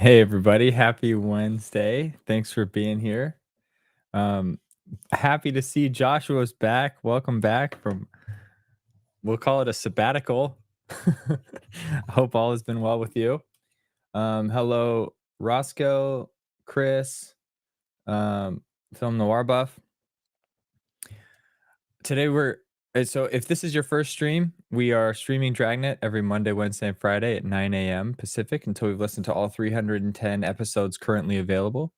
Hey everybody, happy Wednesday. Thanks for being here. Um Happy to see Joshua's back. Welcome back from we'll call it a sabbatical. I hope all has been well with you. Hello Roscoe, Chris, Film Noir Buff. Today so if this is your first stream, we are streaming Dragnet every Monday, Wednesday, and Friday at 9 a.m. Pacific until we've listened to all 310 episodes currently available.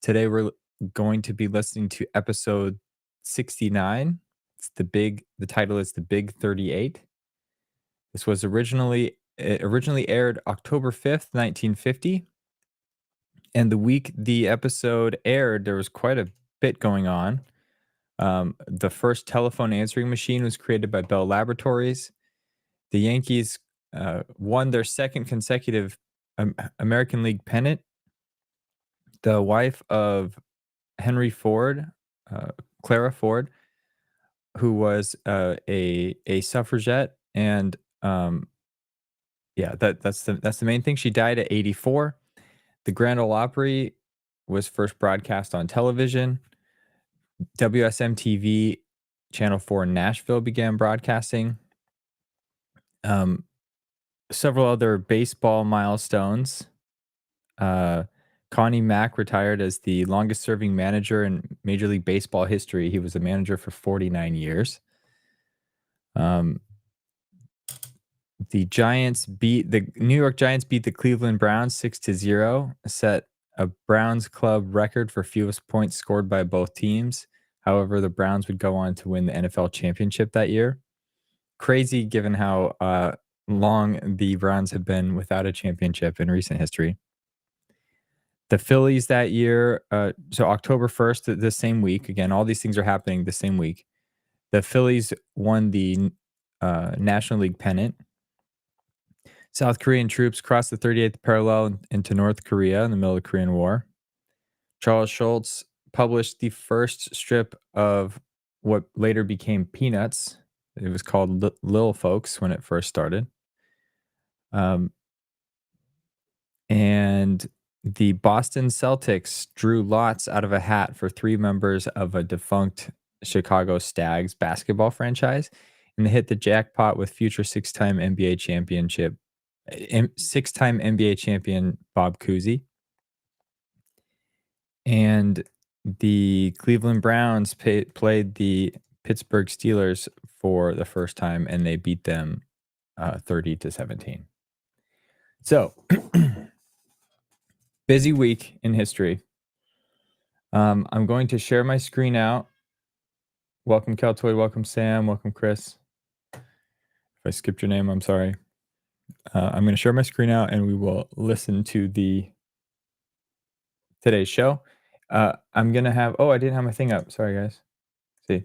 Today we're going to be listening to episode 69. The title is The Big 38. This was originally aired October 5th, 1950. And the week the episode aired, there was quite a bit going on. The first telephone answering machine was created by Bell Laboratories. The Yankees won their second consecutive American League pennant. The wife of Henry Ford, Clara Ford, who was a suffragette, and that's the main thing. She died at 84. The Grand Ole Opry was first broadcast on television. WSMTV Channel 4 in Nashville began broadcasting. Several other baseball milestones. Connie Mack retired as the longest-serving manager in Major League Baseball history. He was a manager for 49 years. The New York Giants beat the Cleveland Browns 6-0, set a Browns club record for fewest points scored by both teams. However, the Browns would go on to win the NFL championship that year. Crazy given how long the Browns have been without a championship in recent history. The Phillies that year, so October 1st, the same week, again, all these things are happening the same week. The Phillies won the National League pennant. South Korean troops crossed the 38th parallel into North Korea in the middle of the Korean War. Charles Schulz published the first strip of what later became Peanuts. It was called Little Folks when it first started. And the Boston Celtics drew lots out of a hat for 3 members of a defunct Chicago Stags basketball franchise, and they hit the jackpot with future 6-time NBA champion Bob Cousy. And the Cleveland Browns played the Pittsburgh Steelers for the first time, and they beat them 30-17. So, busy week in history. I'm going to share my screen out. Welcome, Keltoid. Welcome, Sam. Welcome, Chris. If I skipped your name, I'm sorry. I'm going to share my screen out, and we will listen to today's show. I'm going to have... Oh, I didn't have my thing up. Sorry, guys. See.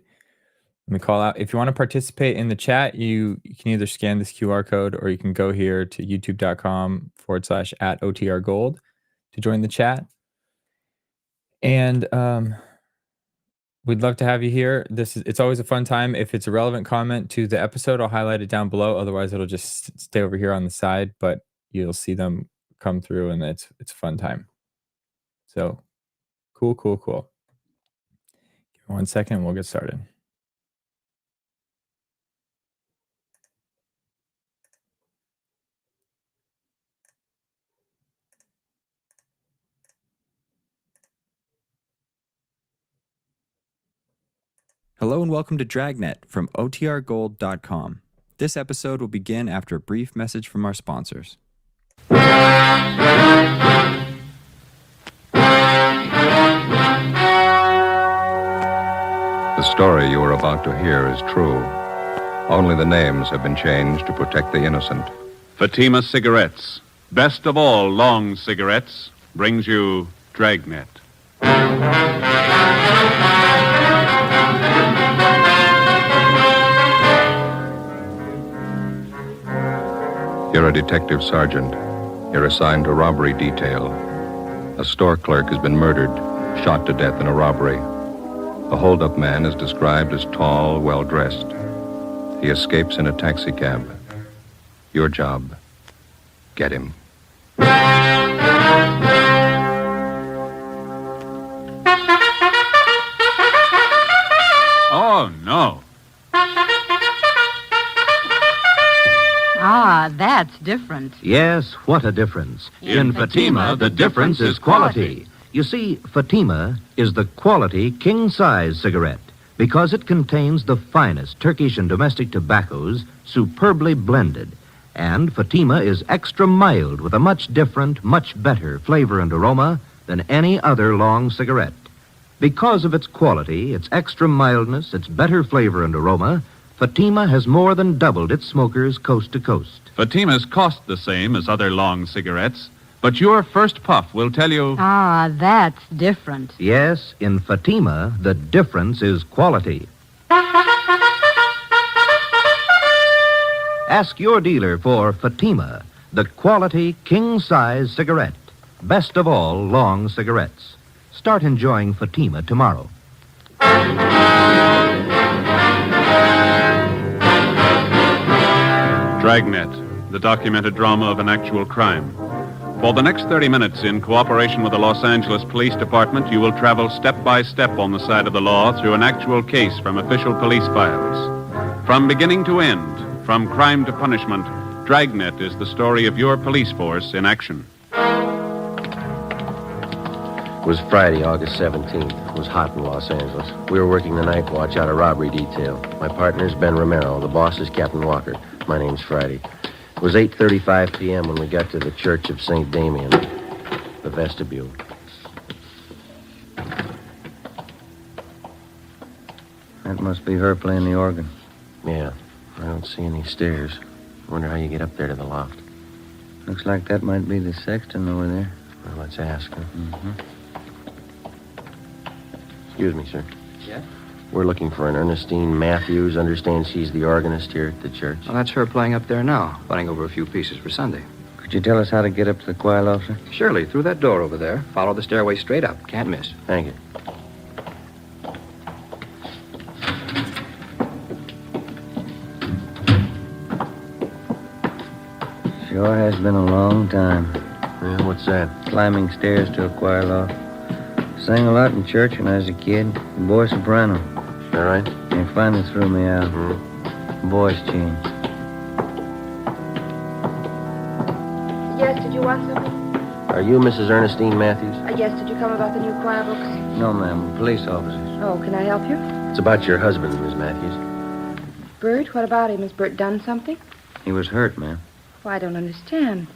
Let me call out. If you want to participate in the chat, you can either scan this QR code or you can go here to youtube.com/@OTRGold to join the chat. And we'd love to have you here. It's always a fun time. If it's a relevant comment to the episode, I'll highlight it down below. Otherwise, it'll just stay over here on the side, but you'll see them come through, and it's a fun time. So cool. Give me 1 second, we'll get started. Hello and welcome to Dragnet from OTRGold.com. This episode will begin after a brief message from our sponsors. The story you are about to hear is true. Only the names have been changed to protect the innocent. Fatima Cigarettes, best of all long cigarettes, brings you Dragnet. You're a detective sergeant. You're assigned to robbery detail. A store clerk has been murdered, shot to death in a robbery. The holdup man is described as tall, well-dressed. He escapes in a taxicab. Your job, get him. different. Yes, what a difference. In Fatima, the difference is quality. You see, Fatima is the quality king-size cigarette because it contains the finest Turkish and domestic tobaccos superbly blended. And Fatima is extra mild with a much different, much better flavor and aroma than any other long cigarette. Because of its quality, its extra mildness, its better flavor and aroma, Fatima has more than doubled its smokers coast to coast. Fatimas cost the same as other long cigarettes, but your first puff will tell you... Ah, that's different. Yes, in Fatima, the difference is quality. Ask your dealer for Fatima, the quality king-size cigarette. Best of all long cigarettes. Start enjoying Fatima tomorrow. Dragnet, the documented drama of an actual crime. For the next 30 minutes, in cooperation with the Los Angeles Police Department, you will travel step by step on the side of the law through an actual case from official police files. From beginning to end, from crime to punishment, Dragnet is the story of your police force in action. It was Friday, August 17th. It was hot in Los Angeles. We were working the night watch out of robbery detail. My partner's Ben Romero. The boss is Captain Walker. My name's Friday. It was 8:35 p.m. when we got to the Church of St. Damien, the vestibule. That must be her playing the organ. Yeah, I don't see any stairs. I wonder how you get up there to the loft. Looks like that might be the sexton over there. Well, let's ask her. Mm-hmm. Excuse me, sir. Yeah? We're looking for an Ernestine Matthews. Understand she's the organist here at the church. Well, that's her playing up there now, playing over a few pieces for Sunday. Could you tell us how to get up to the choir loft, sir? Surely, through that door over there. Follow the stairway straight up. Can't miss. Thank you. Sure has been a long time. Yeah, what's that? Climbing stairs to a choir loft. Sang a lot in church when I was a kid. Boy soprano. All right? They finally threw me out. Voice change. Yes, did you want something? Are you Mrs. Ernestine Matthews? Yes, did you come about the new choir books? No, ma'am. Police officers. Oh, can I help you? It's about your husband, Miss Matthews. Bert, what about him? Has Bert done something? He was hurt, ma'am. Oh, I don't understand.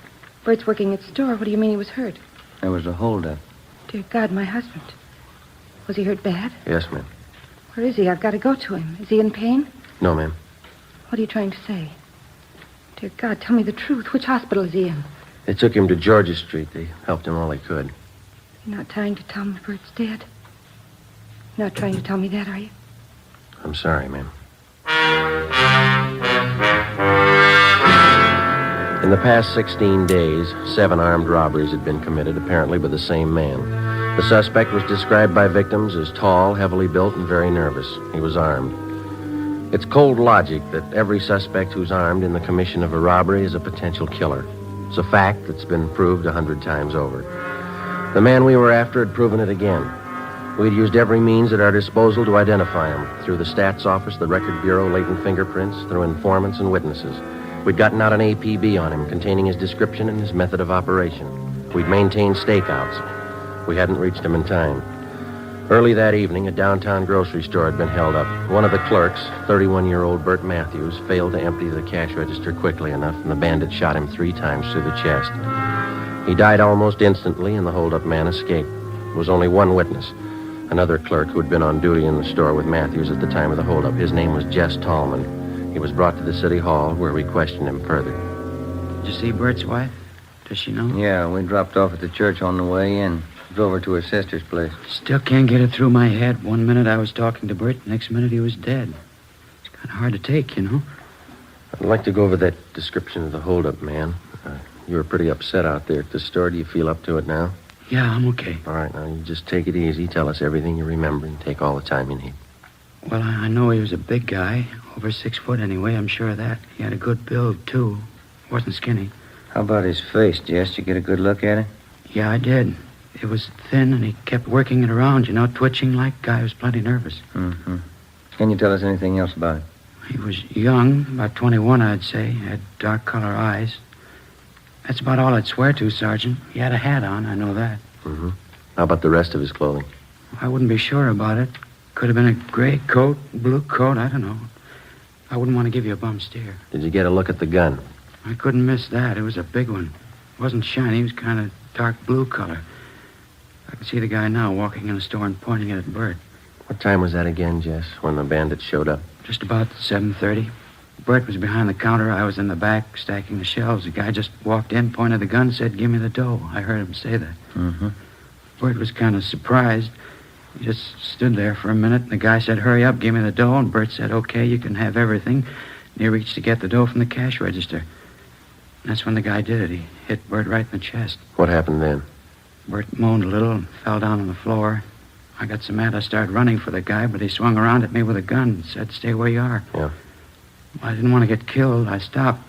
Bert's working at the store. What do you mean he was hurt? There was a holdup. Dear God, my husband. Was he hurt bad? Yes, ma'am. Where is he? I've got to go to him. Is he in pain? No, ma'am. What are you trying to say? Dear God, tell me the truth. Which hospital is he in? They took him to Georgia Street. They helped him all they could. You're not trying to tell me Bert's dead? You're not trying to tell me that, are you? I'm sorry, ma'am. In the past 16 days, 7 armed robberies had been committed, apparently by the same man. The suspect was described by victims as tall, heavily built, and very nervous. He was armed. It's cold logic that every suspect who's armed in the commission of a robbery is a potential killer. It's a fact that's been proved 100 times over. The man we were after had proven it again. We'd used every means at our disposal to identify him, through the Stats Office, the Record Bureau, latent fingerprints, through informants and witnesses. We'd gotten out an APB on him containing his description and his method of operation. We'd maintained stakeouts. We hadn't reached him in time. Early that evening, a downtown grocery store had been held up. One of the clerks, 31-year-old Bert Matthews, failed to empty the cash register quickly enough, and the bandit shot him 3 times through the chest. He died almost instantly, and the holdup man escaped. There was only one witness, another clerk who had been on duty in the store with Matthews at the time of the holdup. His name was Jess Tallman. He was brought to the city hall, where we questioned him further. Did you see Bert's wife? Does she know? Yeah, we dropped off at the church on the way in. Drove her to her sister's place. Still can't get it through my head. One minute I was talking to Bert, next minute he was dead. It's kind of hard to take, you know. I'd like to go over that description of the holdup man. You were pretty upset out there at the store. Do you feel up to it now? Yeah, I'm okay. All right, now you just take it easy. Tell us everything you remember and take all the time you need. Well, I know he was a big guy. Over 6 foot anyway, I'm sure of that. He had a good build, too. Wasn't skinny. How about his face, Jess? Did you get a good look at it? Yeah, I did. It was thin, and he kept working it around, you know, twitching like a guy who was plenty nervous. Mm-hmm. Can you tell us anything else about it? He was young, about 21, I'd say. Had dark color eyes. That's about all I'd swear to, Sergeant. He had a hat on, I know that. Mm-hmm. How about the rest of his clothing? I wouldn't be sure about it. Could have been a gray coat, blue coat, I don't know. I wouldn't want to give you a bum steer. Did you get a look at the gun? I couldn't miss that. It was a big one. It wasn't shiny. It was kind of dark blue color. I can see the guy now walking in the store and pointing it at Bert. What time was that again, Jess, when the bandits showed up? Just about 7:30. Bert was behind the counter. I was in the back stacking the shelves. The guy just walked in, pointed the gun, said, "Give me the dough." I heard him say that. Mm-hmm. Bert was kind of surprised. He just stood there for a minute, and the guy said, "Hurry up, give me the dough." And Bert said, "Okay, you can have everything." And he reached to get the dough from the cash register. And that's when the guy did it. He hit Bert right in the chest. What happened then? Bert moaned a little and fell down on the floor. I got so mad I started running for the guy, but he swung around at me with a gun and said, "Stay where you are." Yeah. I didn't want to get killed. I stopped.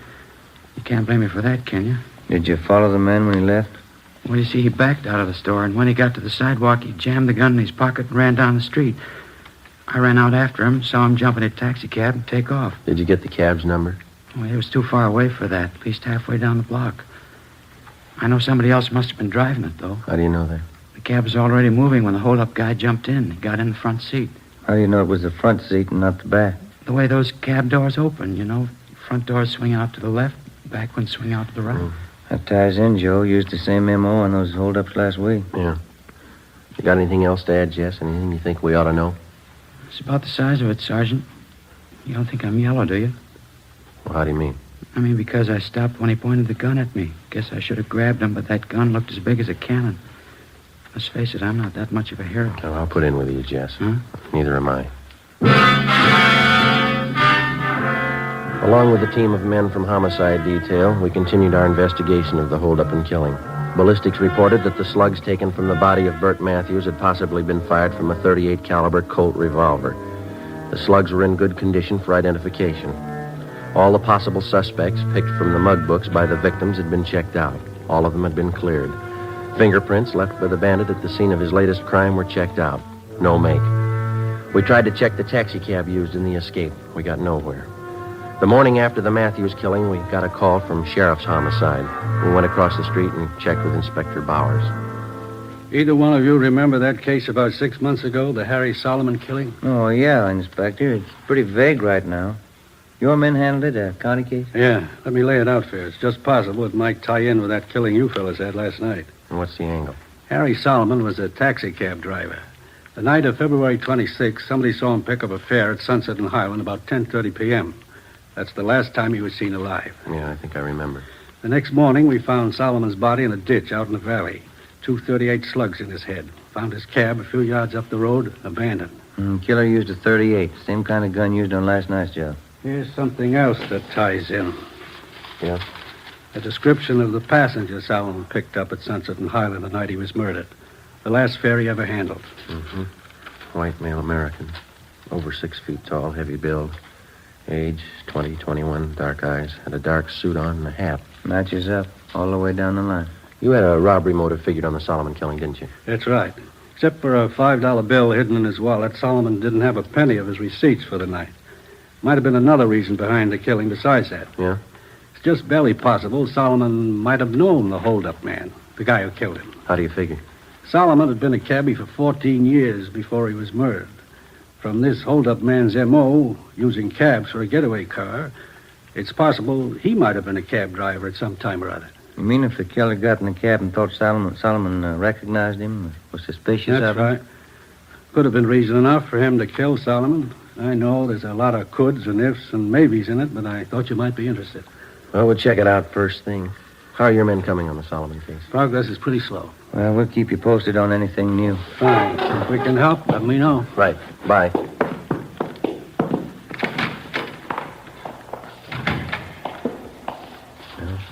You can't blame me for that, can you? Did you follow the man when he left? Well, you see, he backed out of the store, and when he got to the sidewalk, he jammed the gun in his pocket and ran down the street. I ran out after him, saw him jump in a taxi cab and take off. Did you get the cab's number? Well, he was too far away for that, at least halfway down the block. I know somebody else must have been driving it, though. How do you know that? The cab was already moving when the hold-up guy jumped in. He got in the front seat. How do you know it was the front seat and not the back? The way those cab doors open, you know. Front doors swing out to the left, back ones swing out to the right. That ties in, Joe. Used the same MO on those holdups last week. Yeah. You got anything else to add, Jess? Anything you think we ought to know? It's about the size of it, Sergeant. You don't think I'm yellow, do you? Well, how do you mean? I mean, because I stopped when he pointed the gun at me. Guess I should have grabbed him, but that gun looked as big as a cannon. Let's face it, I'm not that much of a hero. Oh, I'll put in with you, Jess. Huh? Neither am I. Along with a team of men from Homicide Detail, we continued our investigation of the holdup and killing. Ballistics reported that the slugs taken from the body of Bert Matthews had possibly been fired from a .38 caliber Colt revolver. The slugs were in good condition for identification. All the possible suspects picked from the mug books by the victims had been checked out. All of them had been cleared. Fingerprints left by the bandit at the scene of his latest crime were checked out. No make. We tried to check the taxi cab used in the escape. We got nowhere. The morning after the Matthews killing, we got a call from Sheriff's Homicide. We went across the street and checked with Inspector Bowers. Either one of you remember that case about 6 months ago, the Harry Solomon killing? Oh, yeah, Inspector. It's pretty vague right now. Your men handled it, a county case? Yeah, let me lay it out for you. It's just possible it might tie in with that killing you fellas had last night. And what's the angle? Harry Solomon was a taxi cab driver. The night of February 26th, somebody saw him pick up a fare at Sunset and Highland about 10:30 p.m. That's the last time he was seen alive. Yeah, I think I remember. The next morning, we found Solomon's body in a ditch out in the valley. 238 slugs in his head. Found his cab a few yards up the road, abandoned. Killer used a .38, same kind of gun used on last night's job. Here's something else that ties in. Yeah? A description of the passenger Solomon picked up at Sunset and Highland the night he was murdered. The last fare he ever handled. Mm-hmm. White male American. Over 6 feet tall, heavy build. Age, 20, 21, dark eyes. Had a dark suit on and a hat. Matches up all the way down the line. You had a robbery motive figured on the Solomon killing, didn't you? That's right. Except for a $5 bill hidden in his wallet, Solomon didn't have a penny of his receipts for the night. Might have been another reason behind the killing besides that. Yeah? It's just barely possible Solomon might have known the hold-up man, the guy who killed him. How do you figure? Solomon had been a cabbie for 14 years before he was murdered. From this hold-up man's M.O., using cabs for a getaway car, it's possible he might have been a cab driver at some time or other. You mean if the killer got in the cab and thought Solomon recognized him, was suspicious That's of him? right. Could have been reason enough for him to kill Solomon. I know there's a lot of coulds and ifs and maybes in it, but I thought you might be interested. Well, we'll check it out first thing. How are your men coming on the Solomon case? Progress is pretty slow. Well, we'll keep you posted on anything new. Fine. If we can help, let me know. Right. Bye.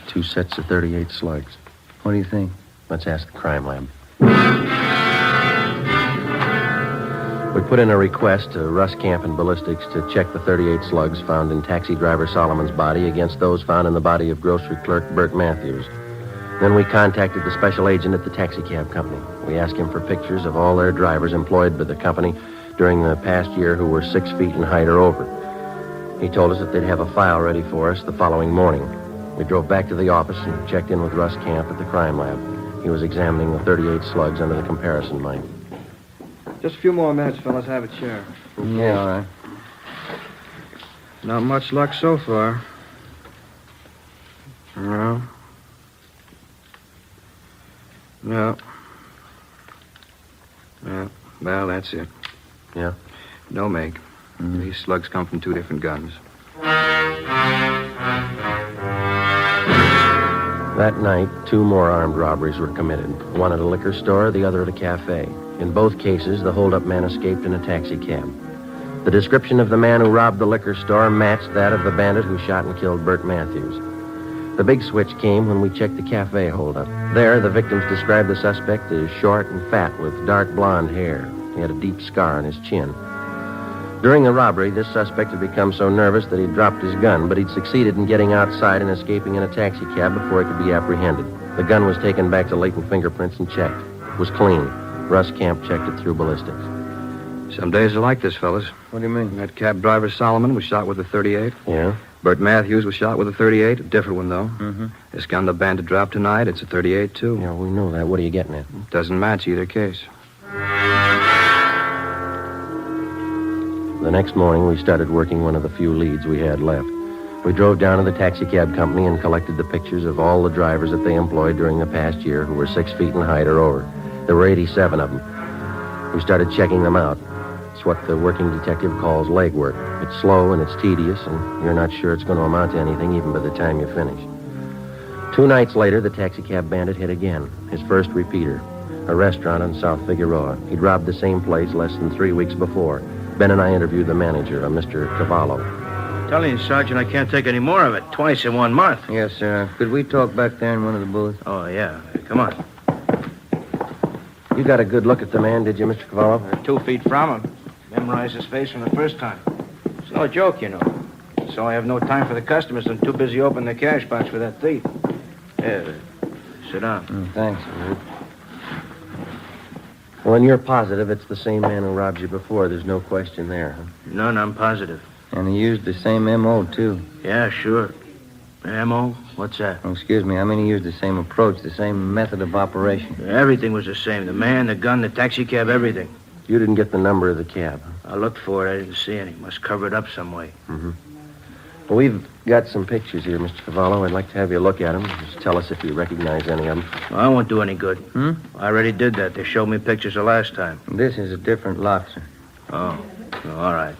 2 sets of 38 slugs. What do you think? Let's ask the crime lab. We put in a request to Russ Camp and Ballistics to check the 38 slugs found in taxi driver Solomon's body against those found in the body of grocery clerk Bert Matthews. Then we contacted the special agent at the taxi cab company. We asked him for pictures of all their drivers employed by the company during the past year who were 6 feet in height or over. He told us that they'd have a file ready for us the following morning. We drove back to the office and checked in with Russ Camp at the crime lab. He was examining the 38 slugs under the comparison mine. Just a few more minutes, fellas. Have a chair. Yeah, all right. Not much luck so far. No. No. Yeah. Well, that's it. Yeah? No make. These slugs come from two different guns. That night, 2 more armed robberies were committed. One at a liquor store, the other at a cafe. In both cases, the holdup man escaped in a taxi cab. The description of the man who robbed the liquor store matched that of the bandit who shot and killed Bert Matthews. The big switch came when we checked the cafe holdup. There, the victims described the suspect as short and fat with dark blonde hair. He had a deep scar on his chin. During the robbery, this suspect had become so nervous that he'd dropped his gun, but he'd succeeded in getting outside and escaping in a taxi cab before he could be apprehended. The gun was taken back to latent fingerprints and checked. It was clean. Russ Camp checked it through ballistics. Some days are like this, fellas. What do you mean? That cab driver, Solomon, was shot with a .38. Yeah? Bert Matthews was shot with a .38, a different one, though. Mm-hmm. This gun the bandit dropped tonight, it's a .38, too. Yeah, we know that. What are you getting at? Doesn't match either case. The next morning, we started working one of the few leads we had left. We drove down to the taxi cab company and collected the pictures of all the drivers that they employed during the past year who were 6 feet in height or over. There were 87 of them. We started checking them out. It's what the working detective calls legwork. It's slow and it's tedious, and you're not sure it's going to amount to anything even by the time you finish. 2 nights later, the taxi cab bandit hit again. His first repeater. A restaurant on South Figueroa. He'd robbed the same place less than 3 weeks before. Ben and I interviewed the manager, a Mr. Cavallo. Telling you, Sergeant, I can't take any more of it. Twice in 1 month. Yes, sir. Could we talk back there in one of the booths? Oh, yeah. Come on. You got a good look at the man, did you, Mr. Cavallo? 2 feet from him. Memorized his face from the first time. It's no joke, you know. So I have no time for the customers. I'm too busy opening the cash box for that thief. Yeah, sit down. Thanks. Well, and you're positive it's the same man who robbed you before. There's no question there, huh? None, I'm positive. And he used the same M.O., too. Yeah, sure. M.O.? What's that? Oh, excuse me. I mean, he used the same approach, the same method of operation. Everything was the same. The man, the gun, the taxi cab, everything. You didn't get the number of the cab, huh? I looked for it. I didn't see any. Must cover it up some way. Mm-hmm. Well, we've got some pictures here, Mr. Cavallo. I'd like to have you look at them. Just tell us if you recognize any of them. Well, I won't do any good. I already did that. They showed me pictures the last time. This is a different lot, sir. Oh, all right.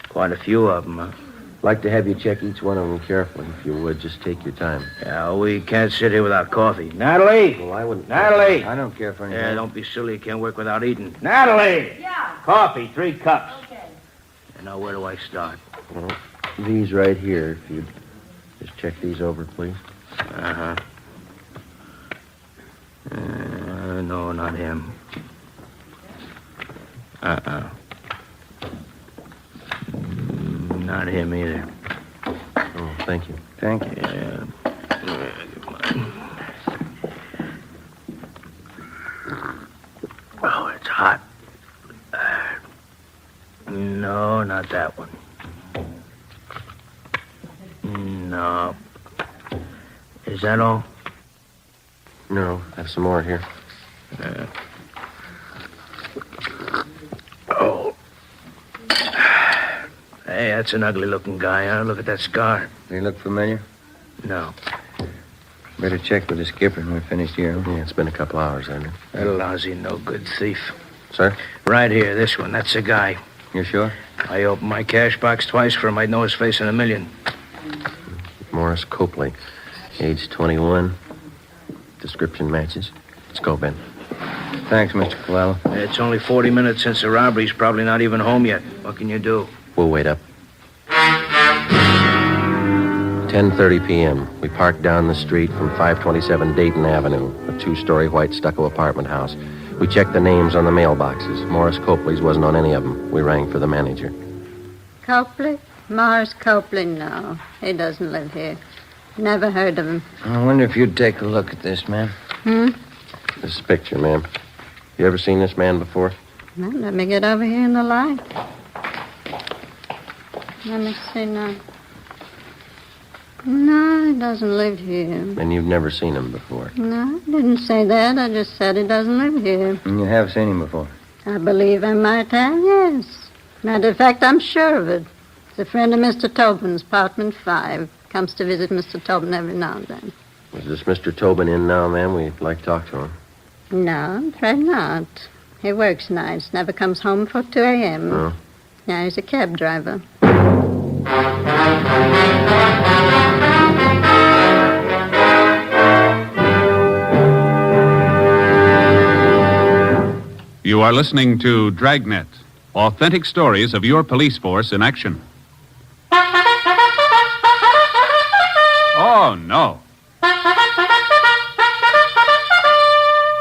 Quite a few of them, huh? I'd like to have you check each one of them carefully, if you would. Just take your time. Yeah, we can't sit here without coffee. Natalie! Well, I wouldn't... Natalie! I don't care for anything. Yeah, don't be silly. You can't work without eating. Natalie! Yeah. Coffee, 3 cups. Okay. And now, where do I start? Well, these right here, if you'd just check these over, please. Uh-huh. No, not him. Uh-uh. Not him either. Oh, thank you. Thank you. Yeah. Oh, it's hot. No, not that one. No. Is that all? No, I have some more here. Oh. Hey, that's an ugly-looking guy, huh? Look at that scar. They look familiar? No. Better check with the skipper when we're finished here. Yeah, it's been a couple hours, hasn't it? That lousy, no-good thief. Sir? Right here, this one. That's the guy. You sure? I opened my cash box twice for him. I'd know his face in a million. Morris Copley, age 21. Description matches. Let's go, Ben. Thanks, Mr. Cavallo. It's only 40 minutes since the robbery. He's probably not even home yet. What can you do? We'll wait up. 10:30 p.m. We parked down the street from 527 Dayton Avenue, a 2-story white stucco apartment house. We checked the names on the mailboxes. Morris Copley's wasn't on any of them. We rang for the manager. Copley? Morris Copley? No, he doesn't live here. Never heard of him. I wonder if you'd take a look at this, ma'am. This picture, ma'am. You ever seen this man before? Well, let me get over here in the light. Let me see now. No, he doesn't live here. And you've never seen him before? No, I didn't say that. I just said he doesn't live here. And you have seen him before? I believe I might have, yes. Matter of fact, I'm sure of it. He's a friend of Mr. Tobin's, apartment 5. Comes to visit Mr. Tobin every now and then. Is this Mr. Tobin in now, ma'am? We'd like to talk to him. No, I'm afraid not. He works nights, never comes home before 2 a.m. Oh. Yeah, he's a cab driver. You are listening to Dragnet, authentic stories of your police force in action. Oh, no.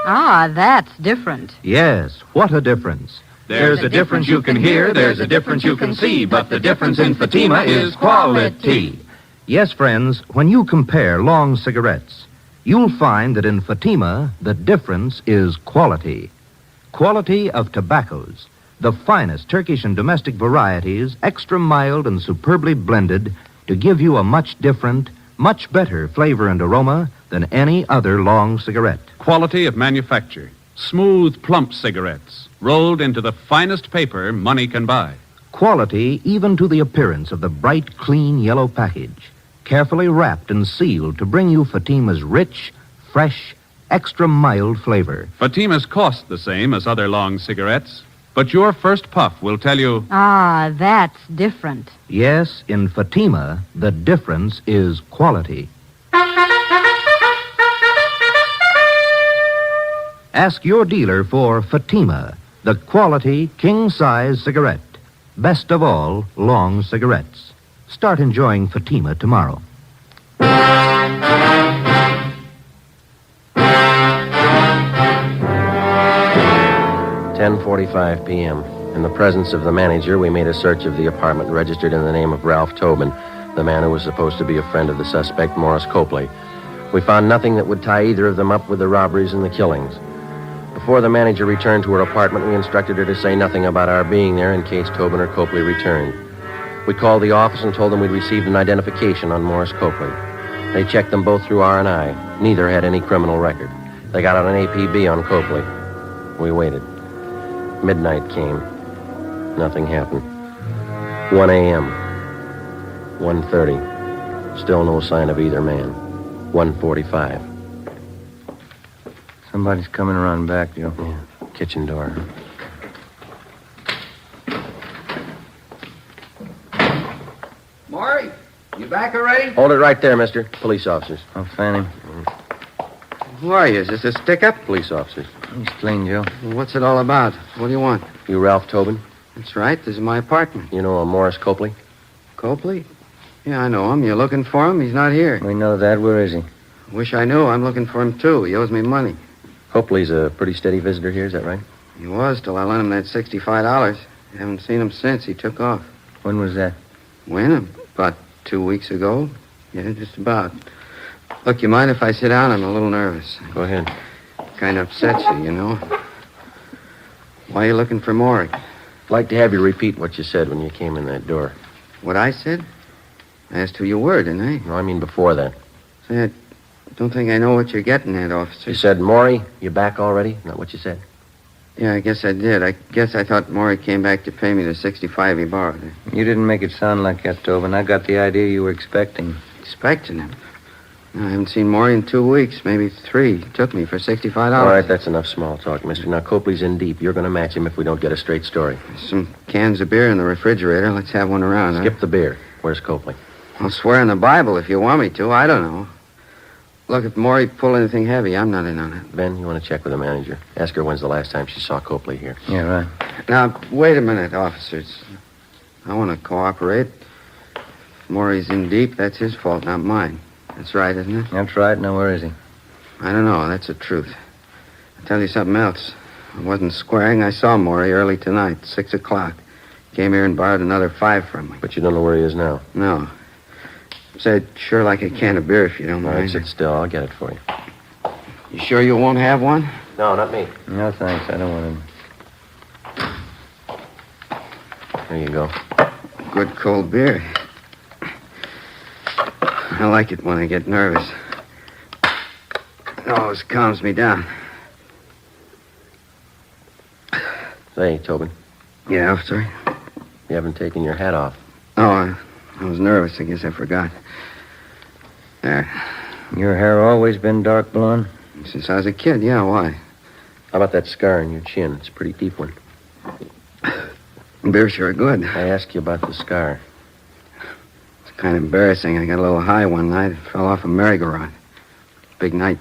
Ah, that's different. Yes, what a difference. There's a difference you can hear, there's a difference you can see, but the difference in Fatima is quality. Yes, friends, when you compare long cigarettes, you'll find that in Fatima, the difference is quality. Quality of tobaccos, the finest Turkish and domestic varieties, extra mild and superbly blended to give you a much different, much better flavor and aroma than any other long cigarette. Quality of manufacture. Smooth, plump cigarettes, rolled into the finest paper money can buy. Quality even to the appearance of the bright, clean yellow package, carefully wrapped and sealed to bring you Fatima's rich, fresh, extra mild flavor. Fatimas cost the same as other long cigarettes, but your first puff will tell you, Ah, that's different. Yes, in Fatima, the difference is quality. Ask your dealer for Fatima, the quality king-size cigarette. Best of all, long cigarettes. Start enjoying Fatima tomorrow. 10:45 p.m. In the presence of the manager, we made a search of the apartment registered in the name of Ralph Tobin, the man who was supposed to be a friend of the suspect, Morris Copley. We found nothing that would tie either of them up with the robberies and the killings. Before the manager returned to her apartment, we instructed her to say nothing about our being there in case Tobin or Copley returned. We called the office and told them we'd received an identification on Morris Copley. They checked them both through R&I. Neither had any criminal record. They got out an APB on Copley. We waited. Midnight came. Nothing happened. 1 a.m. 1:30. Still no sign of either man. 1:45. Somebody's coming around back, Joe. Yeah. Kitchen door. Maury, you back already? Hold it right there, mister. Police officers. Oh, Fanny. Who are you? Is this a stick-up? Police officers. He's clean, Joe. What's it all about? What do you want? You Ralph Tobin? That's right. This is my apartment. You know a Morris Copley? Copley? Yeah, I know him. You looking for him? He's not here. We know that. Where is he? Wish I knew. I'm looking for him, too. He owes me money. Copley's a pretty steady visitor here, is that right? He was till I lent him that $65. Haven't seen him since. He took off. When was that? When? About 2 weeks ago. Yeah, just about. Look, you mind if I sit down? I'm a little nervous. Go ahead. Kind of upsets you, you know. Why are you looking for Maury? I'd like to have you repeat what you said when you came in that door. What I said? I asked who you were, didn't I? No, I mean before that. Say, I don't think I know what you're getting at, officer. You said, Maury, you back already? Not what you said. Yeah, I guess I did. I guess I thought Maury came back to pay me the $65 he borrowed. You didn't make it sound like that, Tobin. I got the idea you were expecting. Expecting him? No, I haven't seen Maury in 2 weeks, maybe 3. He took me for $65. All right, that's enough small talk, mister. Now, Copley's in deep. You're going to match him if we don't get a straight story. There's some cans of beer in the refrigerator. Let's have one around, Skip the beer. Where's Copley? I'll swear on the Bible if you want me to. I don't know. Look, if Maury pulled anything heavy, I'm not in on it. Ben, you want to check with the manager? Ask her when's the last time she saw Copley here. Yeah, right. Now, wait a minute, officers. I want to cooperate. If Maury's in deep, that's his fault, not mine. That's right, isn't it? That's right. Now, where is he? I don't know. That's the truth. I'll tell you something else. I wasn't squaring. I saw Maury early tonight, 6 o'clock. Came here and borrowed another $5 from me. But you don't know where he is now? No. Said, sure like a can of beer if you don't All mind. right, sit still. I'll get it for you. You sure you won't have one? No, not me. No, thanks. I don't want him. There you go. Good cold beer. I like it when I get nervous. It always calms me down. Say, Tobin, Yeah, officer? you haven't taken your hat off. Oh, I was nervous. I guess I forgot. There. Your hair always been dark blonde? Since I was a kid, yeah, why? How about that scar on your chin? It's a pretty deep one. Beer's sure good. I asked you about the scar. It's kind of embarrassing. I got a little high one night. Fell off a merry-go-round. Big night.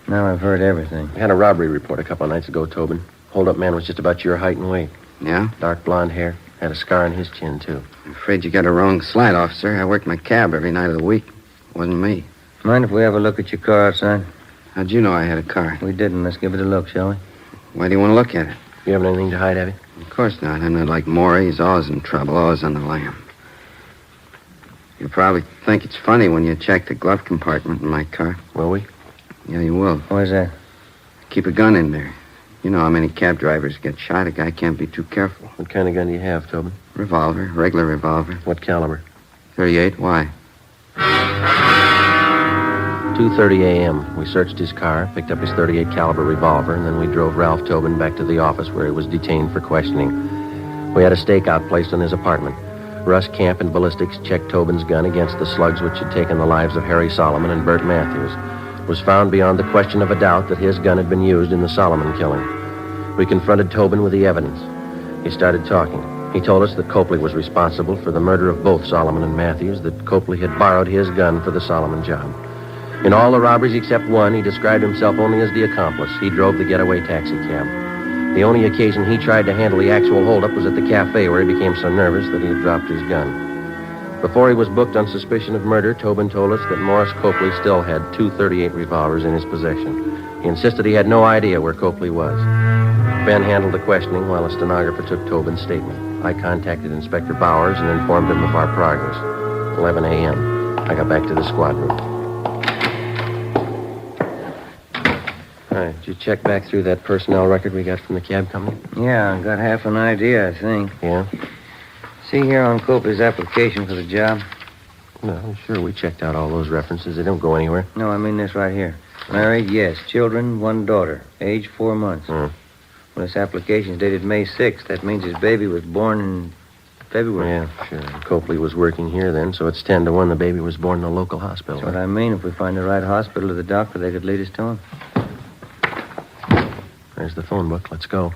Now I've heard everything. We had a robbery report a couple of nights ago, Tobin. Holdup man was just about your height and weight. Yeah? Dark blonde hair. Had a scar on his chin, too. I'm afraid you got a wrong slant, officer. I worked my cab every night of the week. Wasn't me. Mind if we have a look at your car outside? How'd you know I had a car? We didn't. Let's give it a look, shall we? Why do you want to look at it? You haven't anything to hide, have you? Of course not. I'm not like Maury. He's always in trouble, always on the lam. You'll probably think it's funny when you check the glove compartment in my car. Will we? Yeah, you will. Why's that? Keep a gun in there. You know how many cab drivers get shot. A guy can't be too careful. What kind of gun do you have, Tobin? Revolver, regular revolver. What caliber? 38. Why? 2:30 a.m. We searched his car, picked up his 38 caliber revolver, and then we drove Ralph Tobin back to the office where he was detained for questioning. We had a stakeout placed in his apartment. Russ Camp and ballistics checked Tobin's gun against the slugs which had taken the lives of Harry Solomon and Bert Matthews. It was found beyond the question of a doubt that his gun had been used in the Solomon killing. We confronted Tobin with the evidence. He started talking. He told us that Copley was responsible for the murder of both Solomon and Matthews, that Copley had borrowed his gun for the Solomon job. In all the robberies except one, he described himself only as the accomplice. He drove the getaway taxi cab. The only occasion he tried to handle the actual holdup was at the cafe, where he became so nervous that he had dropped his gun. Before he was booked on suspicion of murder, Tobin told us that Morris Copley still had 238 revolvers in his possession. He insisted he had no idea where Copley was. Ben handled the questioning while a stenographer took Tobin's statement. I contacted Inspector Bowers and informed him of our progress. 11 a.m. I got back to the squad room. All right, did you check back through that personnel record we got from the cab company? Yeah, I got half an idea, I think. Yeah? See here on Copley's application for the job? No, sure, we checked out all those references. They don't go anywhere. No, I mean this right here. Married, yes. Children, one daughter. Age 4 months. Well, this application's dated May 6th. That means his baby was born in February. Yeah, sure. Copley was working here then, so it's 10 to 1 the baby was born in a local hospital. That's what I mean. If we find the right hospital or the doctor, they could lead us to him. There's the phone book. Let's go.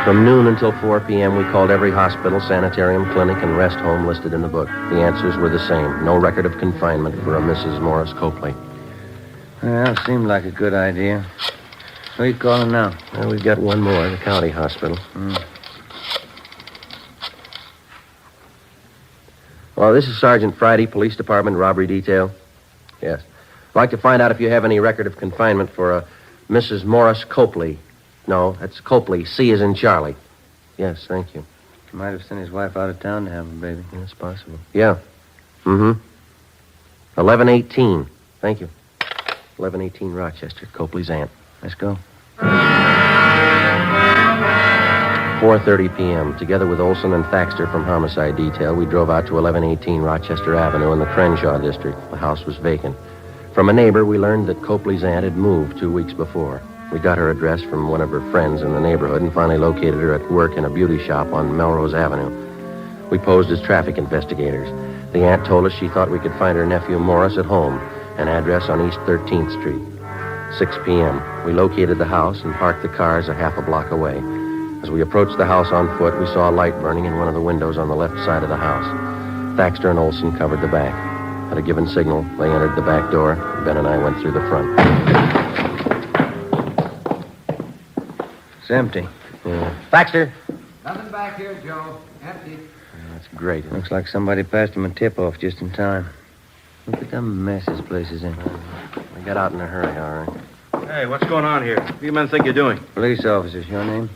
From noon until 4 p.m., we called every hospital, sanitarium, clinic, and rest home listed in the book. The answers were the same. No record of confinement for a Mrs. Morris Copley. Well, seemed like a good idea. Who are you calling now? Well, we've got one more, the county hospital. Well, this is Sergeant Friday, Police Department, Robbery Detail. Yes. I'd like to find out if you have any record of confinement for a Mrs. Morris Copley. No, that's Copley. C as in Charlie. Yes, thank you. Might have sent his wife out of town to have a baby. That's possible. Yeah. 1118. Thank you. 1118 Rochester, Copley's aunt. Let's go. 4:30 p.m. Together with Olson and Thaxter from Homicide Detail, we drove out to 1118 Rochester Avenue in the Crenshaw district. The house was vacant. From a neighbor, we learned that Copley's aunt had moved 2 weeks before. We got her address from one of her friends in the neighborhood and finally located her at work in a beauty shop on Melrose Avenue. We posed as traffic investigators. The aunt told us she thought we could find her nephew Morris at home, an address on East 13th Street. 6 p.m. We located the house and parked the cars a half a block away. As we approached the house on foot, we saw a light burning in one of the windows on the left side of the house. Thaxter and Olson covered the back. At a given signal, they entered the back door. Ben and I went through the front. It's empty. Yeah. Thaxter! Nothing back here, Joe. Empty. That's great. Looks like somebody passed him a tip-off just in time. Look at the mess this place is in. We got out in a hurry, all right. Hey, what's going on here? What do you men think you're doing? Police officers, your name?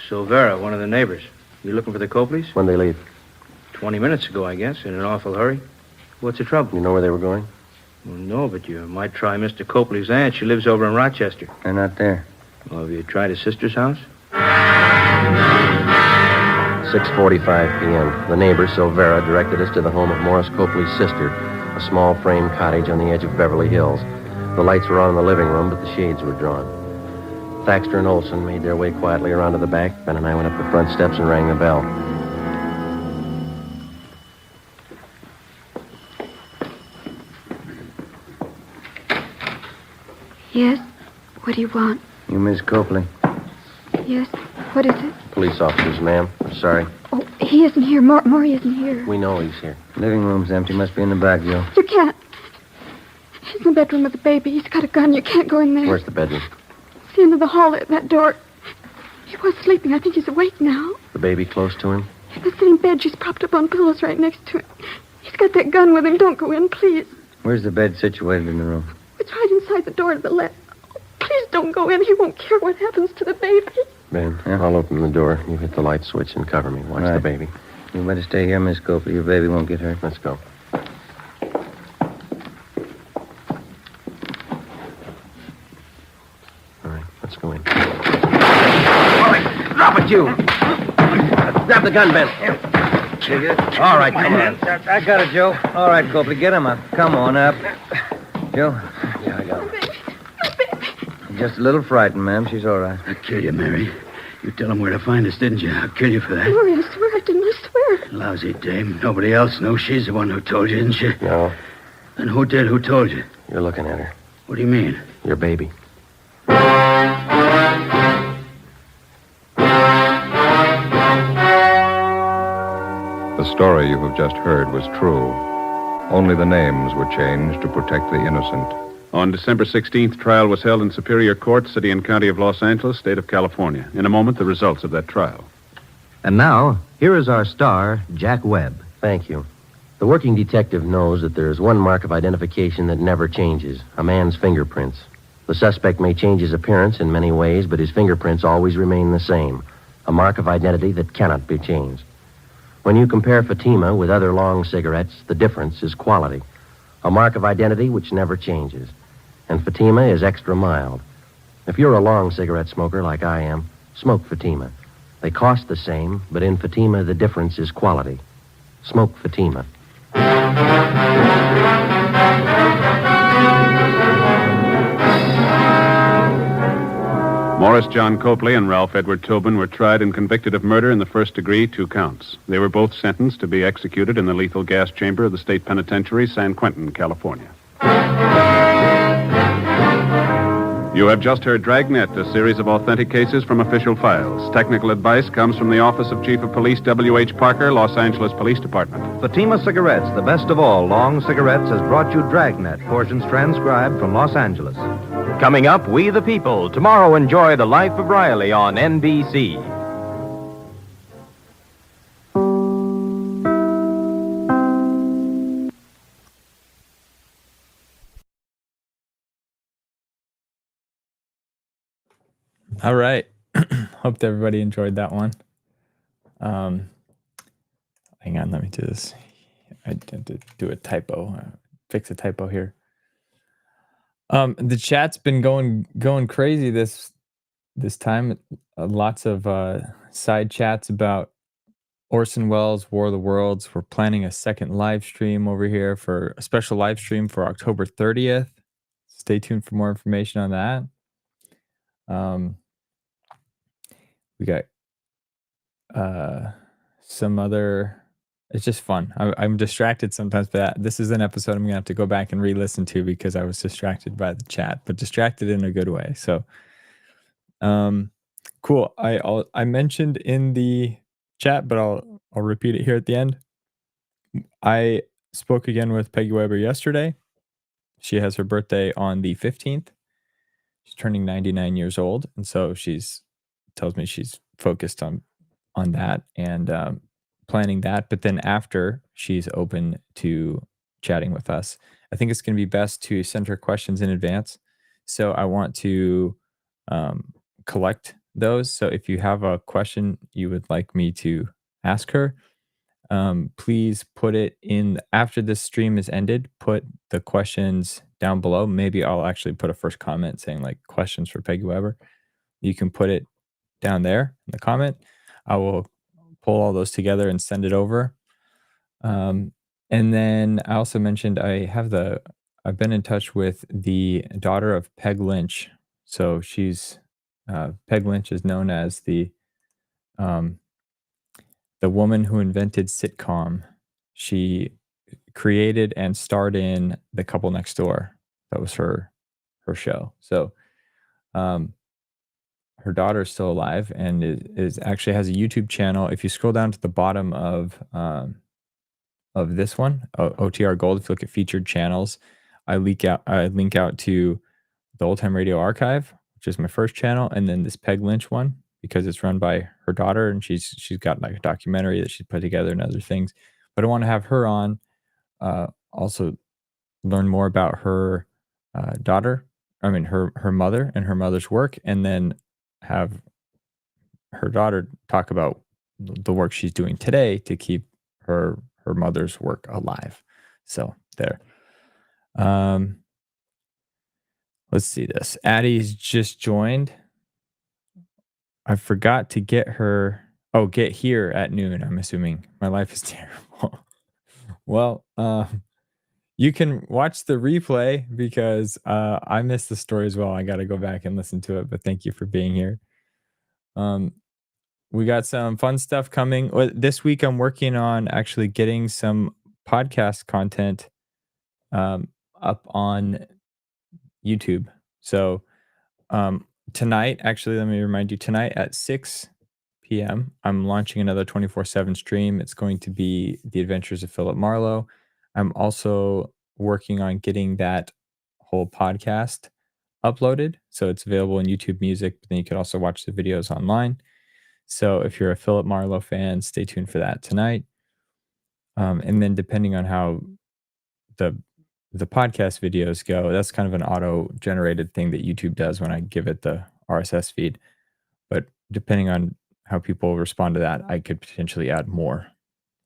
Silvera, one of the neighbors. You looking for the Copleys? When'd they leave? 20 minutes ago, I guess, in an awful hurry. What's the trouble? You know where they were going? Well, no, but you might try Mr. Copley's aunt. She lives over in Rochester. They're not there. Well, have you tried his sister's house? 6:45 p.m. The neighbor, Silvera, directed us to the home of Morris Copley's sister, a small frame cottage on the edge of Beverly Hills. The lights were on in the living room, but the shades were drawn. Thaxter and Olson made their way quietly around to the back. Ben and I went up the front steps and rang the bell. Yes? What do you want? You, Miss Copley? Yes? What is it? Police officers, ma'am. I'm sorry. Oh, he isn't here. Maury isn't here. We know he's here. Living room's empty. Must be in the back, Joe. You can't. He's in the bedroom with the baby. He's got a gun. You can't go in there. Where's the bedroom? It's the end of the hall there, that door. He was sleeping. I think he's awake now. The baby close to him? In the same bed. She's propped up on pillows right next to him. He's got that gun with him. Don't go in, please. Where's the bed situated in the room? It's right inside the door to the left. Oh, please don't go in. He won't care what happens to the baby. Ben, I'll open the door. You hit the light switch and cover me. Watch the baby. You better stay here, Miss Copley. Your baby won't get hurt. Let's go. All right, let's go in. All right, drop it, you. Grab the gun, Ben. Take it. All right, come on. I got it, Joe. All right, Copley, get him up. Come on up. Joe? Yeah, I got it. Just a little frightened, ma'am. She's all right. I'll kill you, Mary. You tell him where to find us, didn't you? I'll kill you for that. Maury, I swear I didn't. I swear. Lousy dame. Nobody else knows she's the one who told you, didn't she? No. Then who did? Who told you? You're looking at her. What do you mean? Your baby. The story you have just heard was true. Only the names were changed to protect the innocent. On December 16th, trial was held in Superior Court, City and County of Los Angeles, State of California. In a moment, the results of that trial. And now, here is our star, Jack Webb. Thank you. The working detective knows that there is one mark of identification that never changes, a man's fingerprints. The suspect may change his appearance in many ways, but his fingerprints always remain the same, a mark of identity that cannot be changed. When you compare Fatima with other long cigarettes, the difference is quality, a mark of identity which never changes. And Fatima is extra mild. If you're a long cigarette smoker like I am, smoke Fatima. They cost the same, but in Fatima, the difference is quality. Smoke Fatima. Morris John Copley and Ralph Edward Tobin were tried and convicted of murder in the first degree, 2 counts. They were both sentenced to be executed in the lethal gas chamber of the state penitentiary, San Quentin, California. You have just heard Dragnet, a series of authentic cases from official files. Technical advice comes from the Office of Chief of Police W.H. Parker, Los Angeles Police Department. Fatima Cigarettes, the best of all long cigarettes, has brought you Dragnet, portions transcribed from Los Angeles. Coming up, We the People. Tomorrow, enjoy The Life of Riley on NBC. All right. Hope that everybody enjoyed that one. Hang on, let me do this. I had to do a typo. Fix a typo here. The chat's been going crazy this time. Lots of side chats about Orson Welles' War of the Worlds. We're planning a second live stream over here for a special live stream for October 30th. Stay tuned for more information on that. We got some other. It's just fun. I'm distracted sometimes by that. This is an episode I'm gonna have to go back and re-listen to because I was distracted by the chat, but distracted in a good way. So, cool. I mentioned in the chat, but I'll repeat it here at the end. I spoke again with Peggy Weber yesterday. She has her birthday on the 15th. She's turning 99 years old, and so tells me she's focused on that and planning that. But then after, she's open to chatting with us. I think it's going to be best to send her questions in advance. So I want to collect those. So if you have a question you would like me to ask her, please put it in after this stream is ended. Put the questions down below. Maybe I'll actually put a first comment saying like questions for Peggy Weber. You can put it down there in the comment. I will pull all those together and send it over. And then I also mentioned I've been in touch with the daughter of Peg Lynch. So Peg Lynch is known as um, the woman who invented sitcom. She created and starred in The Couple Next Door. That was her show. So her daughter is still alive and is actually has a YouTube channel. If you scroll down to the bottom of this one, OTR Gold, if you look at featured channels, I link out to the Old Time Radio Archive, which is my first channel, and then this Peg Lynch one because it's run by her daughter and she's got like a documentary that she's put together and other things. But I want to have her on, also learn more about her daughter. I mean her mother and her mother's work, and then have her daughter talk about the work she's doing today to keep her mother's work alive. So there. Let's see this. Addie's just joined. I forgot to get here at noon. I'm assuming my life is terrible. Well, you can watch the replay because I missed the story as well. I got to go back and listen to it, but thank you for being here. We got some fun stuff coming. This week, I'm working on actually getting some podcast content up on YouTube. So tonight, actually, let me remind you, tonight at 6 p.m., I'm launching another 24/7 stream. It's going to be The Adventures of Philip Marlowe. I'm also working on getting that whole podcast uploaded. So it's available in YouTube Music, but then you can also watch the videos online. So if you're a Philip Marlowe fan, stay tuned for that tonight. And then depending on how the podcast videos go, that's kind of an auto-generated thing that YouTube does when I give it the RSS feed. But depending on how people respond to that, I could potentially add more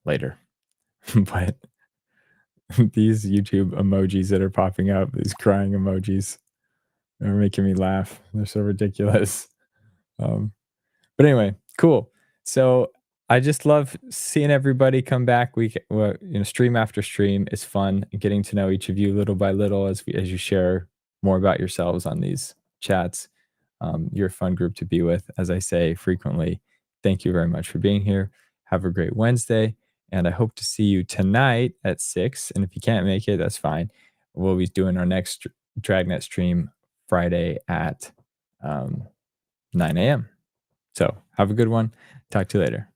later. But these YouTube emojis that are popping up, these crying emojis, are making me laugh. They're so ridiculous. But anyway, cool. So I just love seeing everybody come back. Stream after stream is fun, and getting to know each of you little by little as you share more about yourselves on these chats. You're a fun group to be with. As I say frequently, thank you very much for being here. Have a great Wednesday, and I hope to see you tonight at 6. And if you can't make it, that's fine. We'll be doing our next Dragnet stream Friday at 9 a.m. So have a good one. Talk to you later.